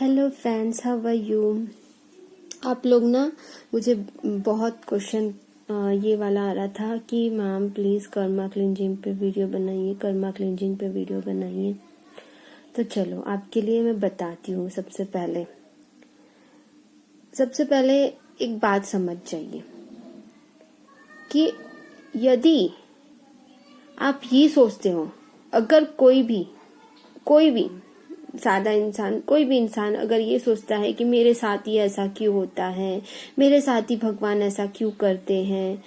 Hello friends, how are you. आप लोग ना मुझे बहुत क्वेश्चन ये वाला आ रहा था कि मैम प्लीज़ कर्मा क्लिंजिंग पे वीडियो बनाइए, कर्मा क्लिंजिंग पे वीडियो बनाइए। तो चलो आपके लिए मैं बताती हूँ। सबसे पहले एक बात समझ जाइए कि यदि आप ये सोचते हो, अगर कोई भी सादा इंसान, कोई भी इंसान अगर ये सोचता है कि मेरे साथ ही ऐसा क्यों होता है, मेरे साथ ही भगवान ऐसा क्यों करते हैं,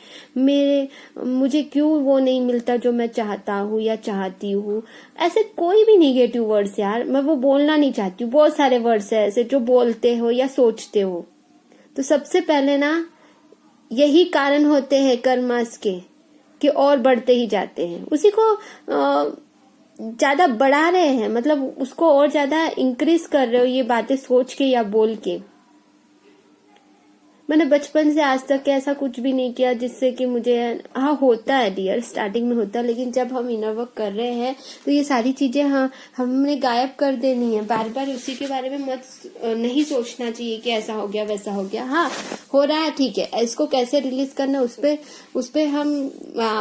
मुझे क्यों वो नहीं मिलता जो मैं चाहता हूँ या चाहती हूँ, ऐसे कोई भी निगेटिव वर्ड्स, यार मैं वो बोलना नहीं चाहती हूँ, बहुत सारे वर्ड्स है ऐसे जो बोलते हो या सोचते हो। तो सबसे पहले ना यही कारण होते हैं कर्मास के कि और बढ़ते ही जाते हैं, उसी को ज्यादा बढ़ा रहे हैं, मतलब उसको और ज्यादा इंक्रीज कर रहे हो ये बातें सोच के या बोल के। मैंने बचपन से आज तक ऐसा कुछ भी नहीं किया जिससे कि मुझे, हाँ होता है डियर, स्टार्टिंग में होता है, लेकिन जब हम इनर वर्क कर रहे हैं तो ये सारी चीजें हमने गायब कर देनी है। बार बार उसी के बारे में नहीं सोचना चाहिए कि ऐसा हो गया वैसा हो गया। हाँ हो रहा है, ठीक है, इसको कैसे रिलीज करना उस पे हम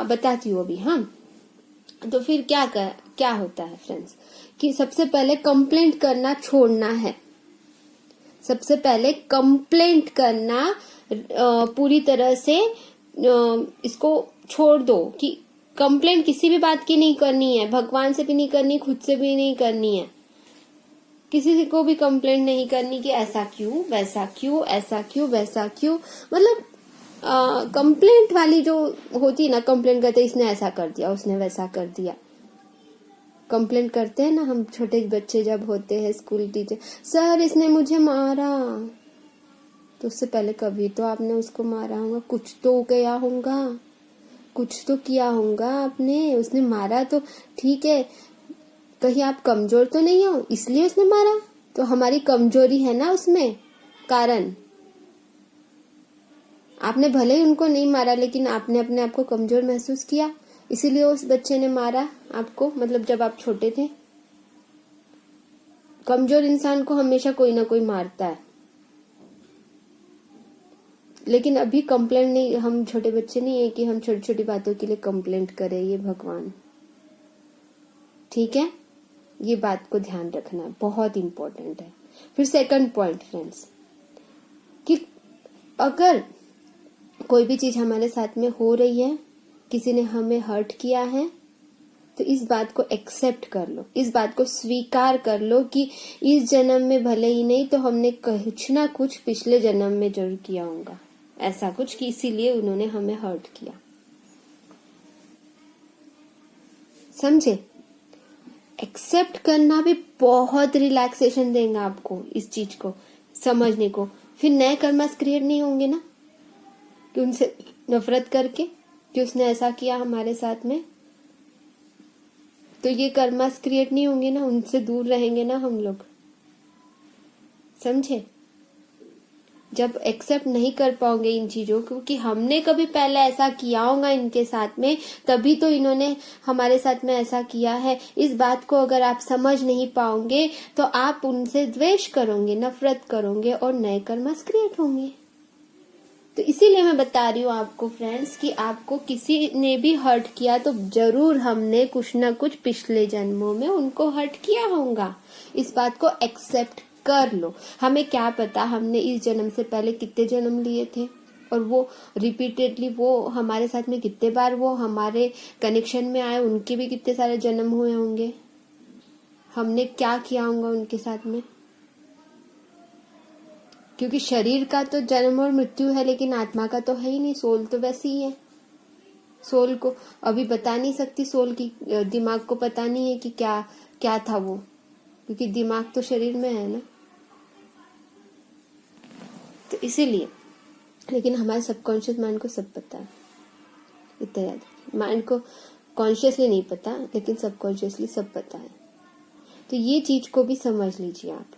बताती हूँ अभी। हाँ तो फिर क्या होता है फ्रेंड्स कि सबसे पहले कंप्लेंट करना छोड़ना है। सबसे पहले कंप्लेंट करना पूरी तरह से इसको छोड़ दो कि कंप्लेंट किसी भी बात की नहीं करनी है, भगवान से भी नहीं करनी, खुद से भी नहीं करनी है, किसी को भी कंप्लेंट नहीं करनी कि ऐसा क्यों वैसा क्यों, ऐसा क्यों वैसा क्यों। मतलब कंप्लेंट वाली जो होती है ना, कंप्लेंट करते इसने ऐसा कर दिया, उसने वैसा कर दिया, कंप्लेंट करते हैं ना हम छोटे बच्चे जब होते हैं, स्कूल टीचर, सर इसने मुझे मारा, तो उससे पहले कभी तो आपने उसको मारा होगा, कुछ तो गया होगा, कुछ तो किया होगा आपने, उसने मारा तो ठीक है, कहीं आप कमजोर तो नहीं हो इसलिए उसने मारा, तो हमारी कमजोरी है ना उसमें कारण। आपने भले ही उनको नहीं मारा लेकिन आपने अपने आप को कमजोर महसूस किया, इसीलिए उस बच्चे ने मारा आपको, मतलब जब आप छोटे थे। कमजोर इंसान को हमेशा कोई ना कोई मारता है, लेकिन अभी कंप्लेंट नहीं, हम छोटे बच्चे नहीं है कि हम छोटी छोटी बातों के लिए कंप्लेंट करें, ये भगवान, ठीक है, ये बात को ध्यान रखना बहुत इंपॉर्टेंट है। फिर सेकंड पॉइंट फ्रेंड्स कि अगर कोई भी चीज हमारे साथ में हो रही है, किसी ने हमें हर्ट किया है, तो इस बात को एक्सेप्ट कर लो, इस बात को स्वीकार कर लो कि इस जन्म में भले ही नहीं तो हमने कुछ ना कुछ पिछले जन्म में जरूर किया होगा ऐसा कुछ कि इसीलिए उन्होंने हमें हर्ट किया। समझे? एक्सेप्ट करना भी बहुत रिलैक्सेशन देगा आपको, इस चीज को समझने को। फिर नए कर्मास क्रिएट नहीं होंगे ना कि उनसे नफरत करके कि उसने ऐसा किया हमारे साथ में, तो ये कर्मास क्रिएट नहीं होंगे ना, उनसे दूर रहेंगे ना हम लोग। समझे? जब एक्सेप्ट नहीं कर पाओगे इन चीजों को कि हमने कभी पहले ऐसा किया होगा इनके साथ में, तभी तो इन्होंने हमारे साथ में ऐसा किया है, इस बात को अगर आप समझ नहीं पाओगे तो आप उनसे द्वेष करोगे, नफरत करोगे और नए कर्मास क्रिएट होंगे। तो इसीलिए मैं बता रही हूँ आपको फ्रेंड्स कि आपको किसी ने भी हर्ट किया तो जरूर हमने कुछ ना कुछ पिछले जन्मों में उनको हर्ट किया होगा। इस बात को एक्सेप्ट कर लो। हमें क्या पता हमने इस जन्म से पहले कितने जन्म लिए थे और वो रिपीटेडली वो हमारे साथ में कितने बार वो हमारे कनेक्शन में आए, उनके भी कितने सारे जन्म हुए होंगे, हमने क्या किया होगा उनके साथ में। क्योंकि शरीर का तो जन्म और मृत्यु है लेकिन आत्मा का तो है ही नहीं, सोल तो वैसी ही है। सोल को अभी बता नहीं सकती, सोल की दिमाग को पता नहीं है कि क्या क्या था वो, क्योंकि दिमाग तो शरीर में है ना। तो इसीलिए, लेकिन हमारे सबकॉन्शियस माइंड को सब पता है, इतना याद रखिए। माइंड को कॉन्शियसली नहीं पता लेकिन सबकॉन्शियसली सब पता है। तो ये चीज को भी समझ लीजिए आप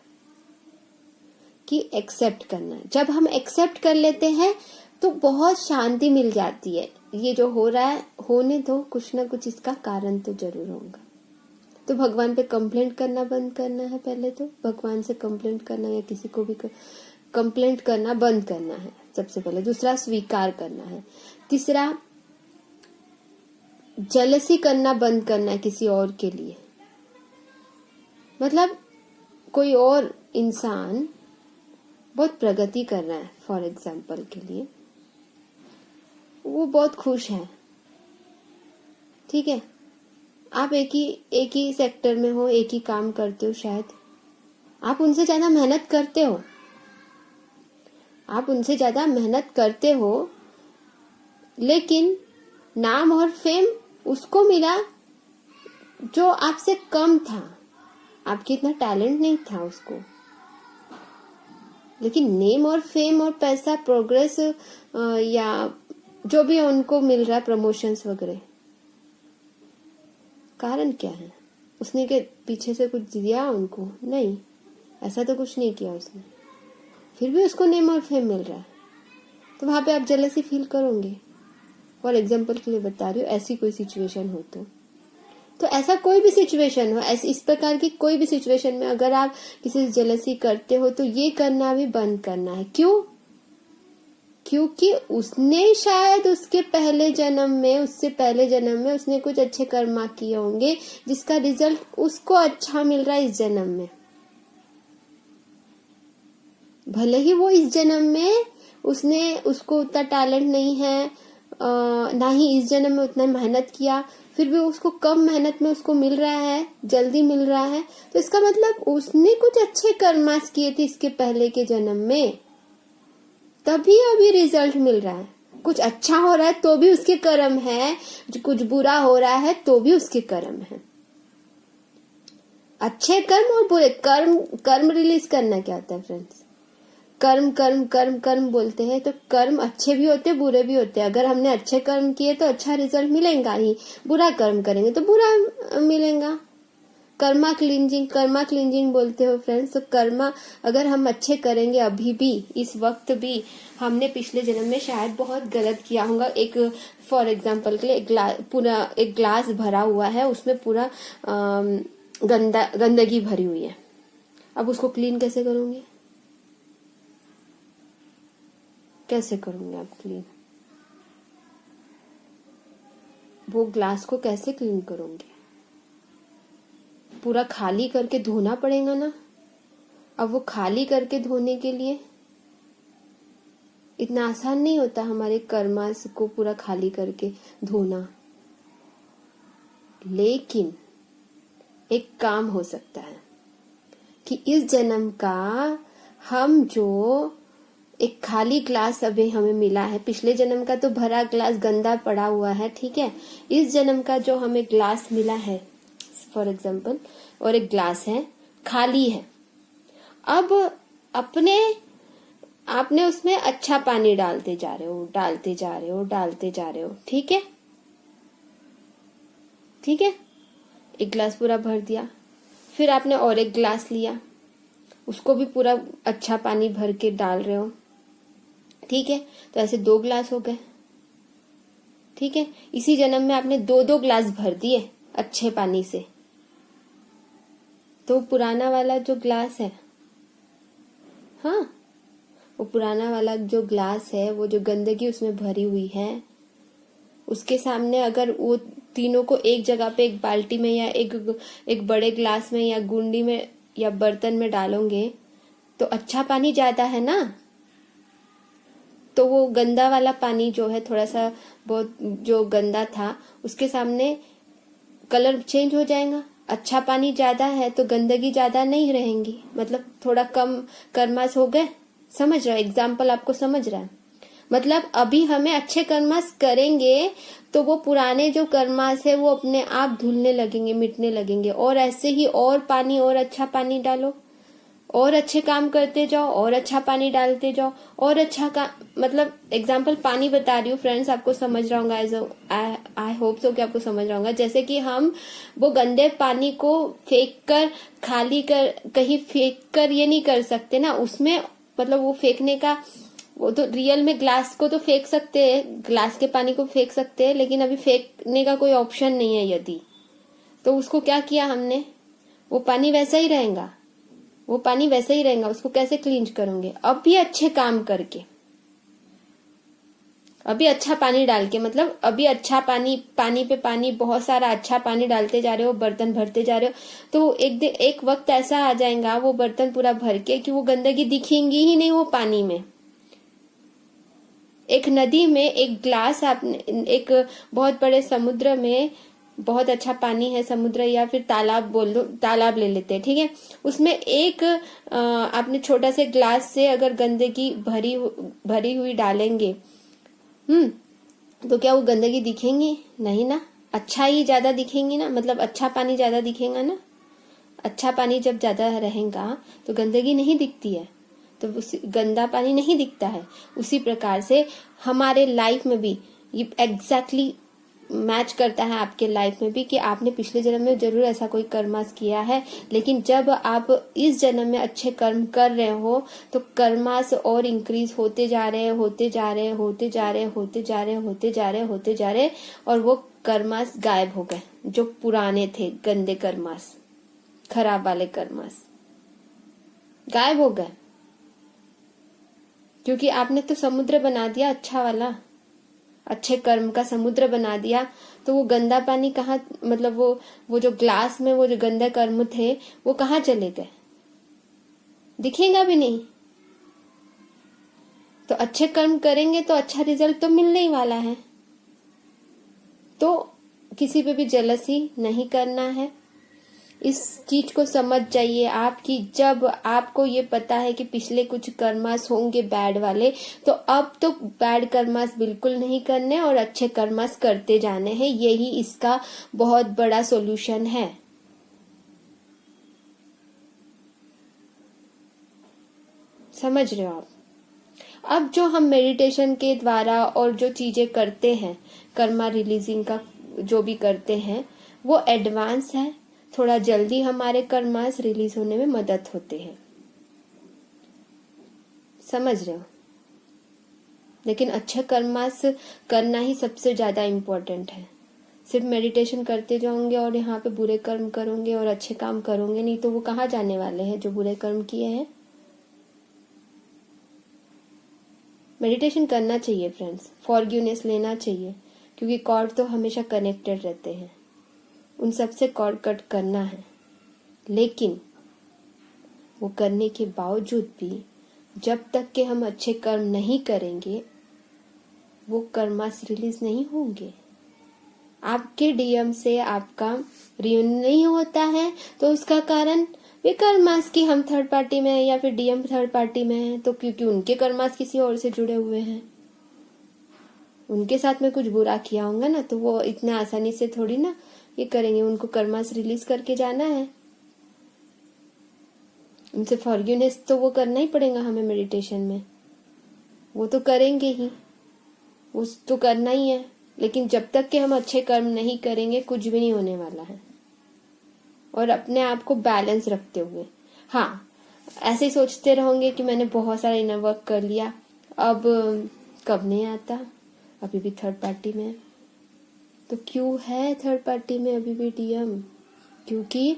कि एक्सेप्ट करना है। जब हम एक्सेप्ट कर लेते हैं तो बहुत शांति मिल जाती है। ये जो हो रहा है होने दो, कुछ ना कुछ इसका कारण तो जरूर होगा। तो भगवान पे कंप्लेंट करना बंद करना है। पहले तो भगवान से कंप्लेंट करना या किसी को भी कंप्लेंट करना बंद करना है सबसे पहले। दूसरा, स्वीकार करना है। तीसरा, जेलसी करना बंद करना है किसी और के लिए। मतलब कोई और इंसान बहुत प्रगति कर रहा है, फॉर एग्जाम्पल के लिए, वो बहुत खुश है, ठीक है, आप एक ही सेक्टर में हो, एक ही काम करते हो, शायद आप उनसे ज्यादा मेहनत करते हो, लेकिन नाम और फेम उसको मिला जो आपसे कम था। आपके इतना टैलेंट नहीं था उसको, लेकिन नेम और फेम और पैसा, प्रोग्रेस या जो भी उनको मिल रहा है, प्रमोशंस वगैरह, कारण क्या है? उसने के पीछे से कुछ दिया उनको? नहीं, ऐसा तो कुछ नहीं किया उसने, फिर भी उसको नेम और फेम मिल रहा है, तो वहां पे आप जेलसी फील करोगे। फॉर एग्जाम्पल के लिए बता रही हूँ, ऐसी कोई सिचुएशन हो तो ऐसा कोई भी सिचुएशन हो, ऐसी इस प्रकार की कोई भी सिचुएशन में अगर आप किसी से जेलसी करते हो तो ये करना भी बंद करना है। क्यों? क्योंकि उसने शायद उससे पहले जन्म में उसने कुछ अच्छे कर्मा किए होंगे, जिसका रिजल्ट उसको अच्छा मिल रहा है इस जन्म में। भले ही वो इस जन्म में उसको उतना टैलेंट नहीं है, ना ही इस जन्म में उतना मेहनत किया, फिर भी उसको कम मेहनत में उसको मिल रहा है, जल्दी मिल रहा है, तो इसका मतलब उसने कुछ अच्छे कर्मास किए थे इसके पहले के जन्म में, तभी अभी रिजल्ट मिल रहा है। कुछ अच्छा हो रहा है तो भी उसके कर्म है, कुछ बुरा हो रहा है तो भी उसके कर्म है। अच्छे कर्म और बुरे कर्म रिलीज करना क्या होता है फ्रेंड्स? कर्म कर्म कर्म कर्म बोलते हैं, तो कर्म अच्छे भी होते हैं, बुरे भी होते हैं। अगर हमने अच्छे कर्म किए तो अच्छा रिजल्ट मिलेगा ही, बुरा कर्म करेंगे तो बुरा मिलेगा। कर्मा क्लिंजिंग बोलते हो फ्रेंड्स। तो कर्मा अगर हम अच्छे करेंगे, अभी भी इस वक्त भी हमने पिछले जन्म में शायद बहुत गलत किया होगा। एक फॉर एग्जांपल के लिए पूरा एक ग्लास भरा हुआ है, उसमें पूरा गंदगी भरी हुई है। अब उसको क्लीन कैसे करोगे? आप क्लीन? वो ग्लास को कैसे क्लीन करोगे? पूरा खाली करके धोना पड़ेगा ना। अब वो खाली करके धोने के लिए इतना आसान नहीं होता हमारे कर्मास को पूरा खाली करके धोना, लेकिन एक काम हो सकता है कि इस जन्म का हम जो एक खाली ग्लास अभी हमें मिला है, पिछले जन्म का तो भरा ग्लास गंदा पड़ा हुआ है, ठीक है, इस जन्म का जो हमें ग्लास मिला है फॉर एग्जाम्पल, और एक ग्लास है खाली है, अब आपने उसमें अच्छा पानी डालते जा रहे हो, ठीक है, एक ग्लास पूरा भर दिया, फिर आपने और एक ग्लास लिया, उसको भी पूरा अच्छा पानी भर के डाल रहे हो, ठीक है, तो ऐसे 2 ग्लास हो गए, ठीक है। इसी जन्म में आपने 2-2 ग्लास भर दिए अच्छे पानी से, तो पुराना वाला जो ग्लास है, हाँ, वो पुराना वाला जो ग्लास है, वो जो गंदगी उसमें भरी हुई है, उसके सामने अगर वो तीनों को एक जगह पे एक बाल्टी में या एक बड़े ग्लास में या गुंडी में या बर्तन में डालोगे तो अच्छा पानी ज्यादा है ना, तो वो गंदा वाला पानी जो है, थोड़ा सा बहुत जो गंदा था, उसके सामने कलर चेंज हो जाएगा। अच्छा पानी ज्यादा है तो गंदगी ज्यादा नहीं रहेंगी, मतलब थोड़ा कम कर्मास हो गए। समझ रहा है? एग्जाम्पल आपको समझ रहा है? मतलब अभी हमें अच्छे कर्मास करेंगे तो वो पुराने जो कर्मास है वो अपने आप धुलने लगेंगे, मिटने लगेंगे, और ऐसे ही और पानी और अच्छा पानी डालो, और अच्छे काम करते जाओ, और अच्छा पानी डालते जाओ, और अच्छा काम, मतलब एग्जाम्पल पानी बता रही हूँ फ्रेंड्स, आपको समझ रहा होगा, आई होप सो कि आपको समझ रहा होगा। जैसे कि हम वो गंदे पानी को फेंक कर खाली कर कहीं फेंक कर ये नहीं कर सकते ना, उसमें मतलब वो फेंकने का, वो तो रियल में ग्लास को तो फेंक सकते हैं, ग्लास के पानी को फेंक सकते हैं, लेकिन अभी फेंकने का कोई ऑप्शन नहीं है यदि, तो उसको क्या किया हमने, वो पानी वैसा ही रहेगा, वो पानी वैसा ही रहेगा, उसको कैसे क्लीन करोगे? अब भी अच्छे काम करके, अभी अच्छा पानी डाल के, मतलब अभी अच्छा पानी, पानी पे पानी, बहुत सारा अच्छा पानी डालते जा रहे हो, बर्तन भरते जा रहे हो, तो एक वक्त ऐसा आ जाएगा वो बर्तन पूरा भर के कि वो गंदगी दिखेंगी ही नहीं वो पानी में। एक नदी में एक ग्लास आपने, एक बहुत बड़े समुद्र में बहुत अच्छा पानी है, समुद्र या फिर तालाब बोल दो, तालाब ले लेते हैं, ठीक है, उसमें एक आपने छोटा से ग्लास से अगर गंदगी भरी हुई डालेंगे, तो क्या वो गंदगी दिखेंगी? नहीं ना, अच्छा ही ज्यादा दिखेंगी ना, मतलब अच्छा पानी ज्यादा दिखेगा ना। अच्छा पानी जब ज्यादा रहेगा तो गंदगी नहीं दिखती है, तो गंदा पानी नहीं दिखता है। उसी प्रकार से हमारे लाइफ में भी ये एग्जैक्टली मैच करता है आपके लाइफ में भी, कि आपने पिछले जन्म में जरूर ऐसा कोई कर्मास किया है, लेकिन जब आप इस जन्म में अच्छे कर्म कर रहे हो तो कर्मास और इंक्रीज होते जा रहे हैं, और वो कर्मास गायब हो गए, जो पुराने थे गंदे कर्मास, खराब वाले कर्मास गायब हो गए, क्योंकि आपने तो समुद्र बना दिया अच्छा वाला, अच्छे कर्म का समुद्र बना दिया। तो वो गंदा पानी कहाँ, मतलब वो जो ग्लास में वो जो गंदे कर्म थे वो कहाँ चले गए? दिखेगा भी नहीं। तो अच्छे कर्म करेंगे तो अच्छा रिजल्ट तो मिलने ही वाला है। तो किसी पे भी जेलसी नहीं करना है, इस चीज को समझ जाइए आप कि जब आपको ये पता है कि पिछले कुछ कर्मास होंगे बैड वाले, तो अब तो बैड कर्मास बिल्कुल नहीं करने और अच्छे कर्मास करते जाने हैं। यही इसका बहुत बड़ा सॉल्यूशन है। समझ रहे हो आप? अब जो हम मेडिटेशन के द्वारा और जो चीजें करते हैं, कर्मा रिलीजिंग का जो भी करते हैं, वो एडवांस है, थोड़ा जल्दी हमारे कर्मास रिलीज होने में मदद होते हैं। समझ रहे हो? लेकिन अच्छे कर्मास करना ही सबसे ज्यादा इम्पोर्टेंट है। सिर्फ मेडिटेशन करते जाओगे और यहाँ पे बुरे कर्म करोगे और अच्छे काम करोगे नहीं, तो वो कहाँ जाने वाले हैं जो बुरे कर्म किए हैं? मेडिटेशन करना चाहिए फ्रेंड्स, फॉरगिवनेस लेना चाहिए, क्योंकि कॉर्ड तो हमेशा कनेक्टेड रहते हैं, उन सबसे कॉर्ड कट करना है। लेकिन वो करने के बावजूद भी जब तक कि हम अच्छे कर्म नहीं करेंगे वो कर्मास रिलीज नहीं होंगे। आपके डीएम से आपका रियूनियन नहीं होता है तो उसका कारण वे कर्मास की हम थर्ड पार्टी में है या फिर डीएम थर्ड पार्टी में है, तो क्योंकि उनके कर्मास किसी और से जुड़े हुए हैं, उनके साथ में कुछ बुरा किया होगा ना, तो वो इतने आसानी से थोड़ी ना ये करेंगे। उनको कर्मास रिलीज करके जाना है, उनसे फॉरगिवनेस तो वो करना ही पड़ेगा हमें मेडिटेशन में, वो तो करेंगे ही, उस तो करना ही है। लेकिन जब तक कि हम अच्छे कर्म नहीं करेंगे कुछ भी नहीं होने वाला है। और अपने आप को बैलेंस रखते हुए, हाँ, ऐसे ही सोचते रहोगे कि मैंने बहुत सारा इनर वर्क कर लिया, अब कब नहीं आता, अभी भी थर्ड पार्टी में। तो क्यों है थर्ड पार्टी में अभी भी डीएम? क्योंकि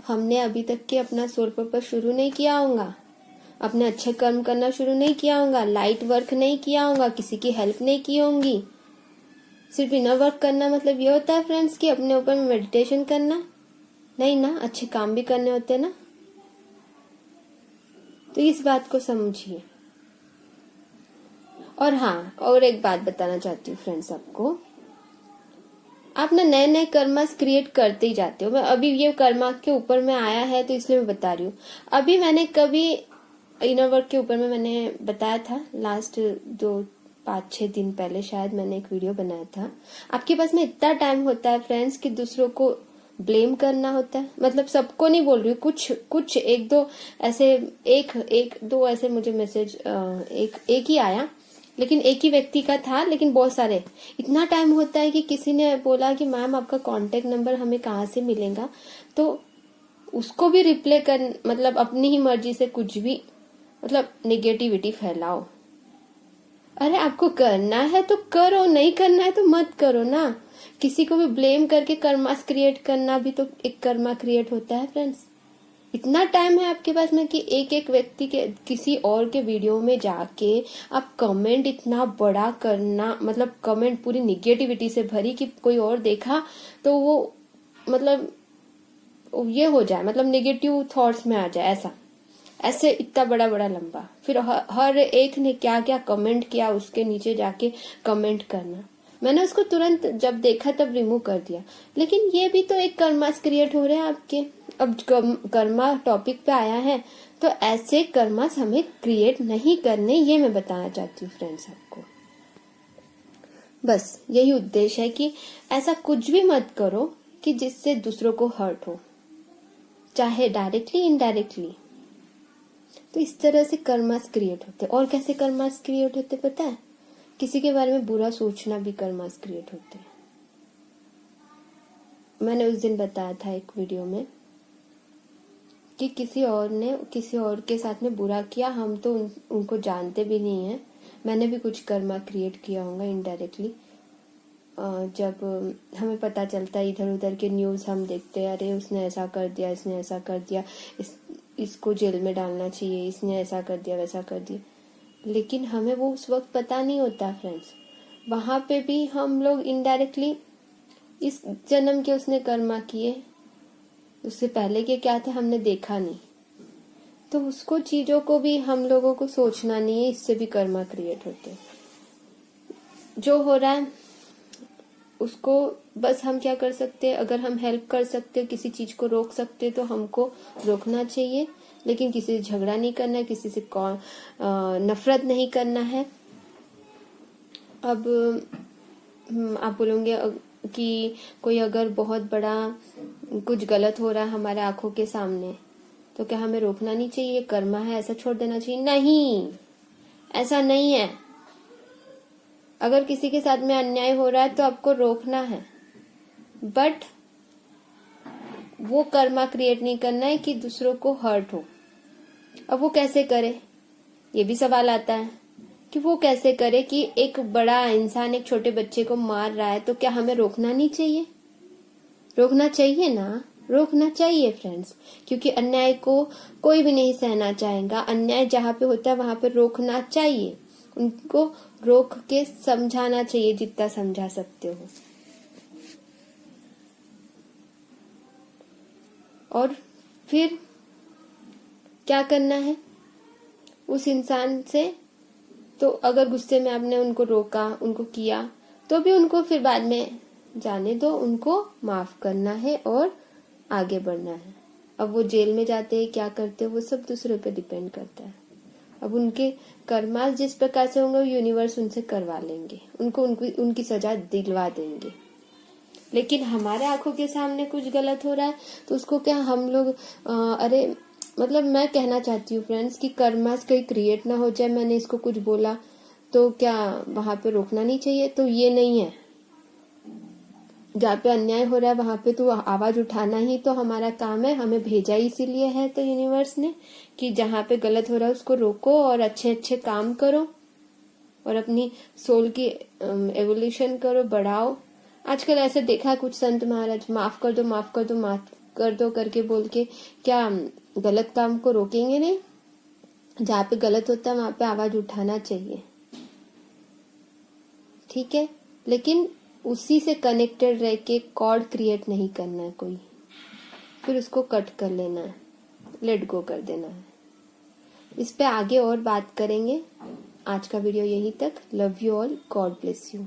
हमने अभी तक के अपना सोल पर्पस शुरू नहीं किया होगा, अपने अच्छे कर्म करना शुरू नहीं किया होगा, लाइट वर्क नहीं किया होगा, किसी की हेल्प नहीं की होंगी। सिर्फ इनर वर्क करना मतलब ये होता है फ्रेंड्स कि अपने ऊपर मेडिटेशन करना? नहीं ना, अच्छे काम भी करने होते हैं ना। तो इस बात को समझिए। और हाँ, और एक बात बताना चाहती हूँ फ्रेंड्स आपको, आप ना नए नए कर्मास क्रिएट करते ही जाते हो। मैं अभी ये कर्मा के ऊपर में आया है तो इसलिए मैं बता रही हूँ। अभी मैंने कभी इनर वर्क के ऊपर में मैंने बताया था, लास्ट 5-6 दिन पहले शायद मैंने एक वीडियो बनाया था। आपके पास में इतना टाइम होता है फ्रेंड्स कि दूसरों को ब्लेम करना होता है, मतलब सबको नहीं बोल रही हूँ, कुछ एक दो ऐसे मुझे मैसेज एक ही आया, लेकिन एक ही व्यक्ति का था, लेकिन बहुत सारे। इतना टाइम होता है कि किसी ने बोला कि मैम आपका कांटेक्ट नंबर हमें कहाँ से मिलेगा, तो उसको भी रिप्लाई कर, मतलब अपनी ही मर्जी से कुछ भी, मतलब नेगेटिविटी फैलाओ। अरे आपको करना है तो करो, नहीं करना है तो मत करो ना। किसी को भी ब्लेम करके कर्मास क्रिएट करना भी तो एक कर्मा क्रिएट होता है फ्रेंड्स। इतना टाइम है आपके पास में कि एक एक व्यक्ति के किसी और के वीडियो में जाके आप कमेंट इतना बड़ा करना, मतलब कमेंट पूरी निगेटिविटी से भरी कि कोई और देखा तो वो मतलब ये हो जाए, मतलब नेगेटिव थॉट्स में आ जाए, ऐसे इतना बड़ा बड़ा लंबा। फिर हर एक ने क्या क्या कमेंट किया उसके नीचे जाके कमेंट करना। मैंने उसको तुरंत जब देखा तब रिमूव कर दिया। लेकिन ये भी तो एक कर्मास क्रिएट हो रहे हैं आपके। अब कर्मा टॉपिक पे आया है तो ऐसे कर्मास हमें क्रिएट नहीं करने, ये मैं बताना चाहती हूँ फ्रेंड्स आपको। बस यही उद्देश्य है कि ऐसा कुछ भी मत करो कि जिससे दूसरों को हर्ट हो, चाहे डायरेक्टली इनडायरेक्टली। तो इस तरह से कर्मास क्रिएट होते। और कैसे कर्मास क्रिएट होते पता है? किसी के बारे में बुरा सोचना भी कर्मास क्रिएट होते हैं। मैंने उस दिन बताया था एक वीडियो में कि किसी और ने किसी और के साथ में बुरा किया, हम तो उनको जानते भी नहीं है। मैंने भी कुछ कर्मा क्रिएट किया होगा इनडायरेक्टली। जब हमें पता चलता है, इधर उधर के न्यूज़ हम देखते हैं, अरे उसने ऐसा कर दिया, इसने ऐसा कर दिया, इसको जेल में डालना चाहिए, इसने ऐसा कर दिया, वैसा कर दिया। लेकिन हमें वो उस वक्त पता नहीं होता फ्रेंड्स। वहां पे भी हम लोग इनडायरेक्टली इस जन्म के उसने कर्मा किए, उससे पहले के क्या थे हमने देखा नहीं। तो उसको चीजों को भी हम लोगों को सोचना नहीं है, इससे भी कर्मा क्रिएट होते। जो हो रहा है उसको बस हम क्या कर सकते हैं, अगर हम हेल्प कर सकते, किसी चीज को रोक सकते तो हमको रोकना चाहिए। लेकिन किसी से झगड़ा नहीं करना है, किसी से नफरत नहीं करना है। अब आप बोलोगे कि कोई अगर बहुत बड़ा कुछ गलत हो रहा है हमारे आंखों के सामने तो क्या हमें रोकना नहीं चाहिए? कर्मा है, ऐसा छोड़ देना चाहिए? नहीं, ऐसा नहीं है। अगर किसी के साथ में अन्याय हो रहा है तो आपको रोकना है, बट वो कर्मा क्रिएट नहीं करना है कि दूसरों को हर्ट हो। अब वो कैसे करे, ये भी सवाल आता है कि वो कैसे करे कि एक बड़ा इंसान एक छोटे बच्चे को मार रहा है तो क्या हमें रोकना नहीं चाहिए? रोकना चाहिए ना, रोकना चाहिए फ्रेंड्स, क्योंकि अन्याय को कोई भी नहीं सहना चाहेगा। अन्याय जहाँ पे होता है वहां पे रोकना चाहिए, उनको रोक के समझाना चाहिए जितना समझा सकते हो। और फिर क्या करना है उस इंसान से? तो अगर गुस्से में आपने उनको रोका, उनको किया, तो भी उनको फिर बाद में जाने दो, उनको माफ करना है और आगे बढ़ना है। अब वो जेल में जाते हैं, क्या करते हैं, वो सब दूसरे पे डिपेंड करता है। अब उनके कर्मास जिस प्रकार से होंगे यूनिवर्स उनसे करवा लेंगे, उनकी सजा दिलवा देंगे। लेकिन हमारे आंखों के सामने कुछ गलत हो रहा है तो उसको क्या हम लोग अरे मतलब मैं कहना चाहती हूँ फ्रेंड्स कि कर्मास कहीं क्रिएट ना हो जाए। मैंने इसको कुछ बोला तो क्या वहां पे रोकना नहीं चाहिए? तो ये नहीं है। जहाँ पे अन्याय हो रहा है वहां पे तो आवाज उठाना ही तो हमारा काम है। हमें भेजा ही इसीलिए है तो यूनिवर्स ने कि जहाँ पे गलत हो रहा है उसको रोको और अच्छे अच्छे काम करो और अपनी सोल की एवोल्यूशन करो, बढ़ाओ। आजकल ऐसे देखा कुछ संत महाराज माफ कर दो, माफ कर दो, माफ कर दो करके बोल के क्या गलत काम को रोकेंगे नहीं? जहाँ पे गलत होता है वहां पे आवाज उठाना चाहिए, ठीक है। लेकिन उसी से कनेक्टेड रह के कॉर्ड क्रिएट नहीं करना है कोई, फिर उसको कट कर लेना है, लेट गो कर देना है। इस पे आगे और बात करेंगे। आज का वीडियो यहीं तक। Love you all, God bless you.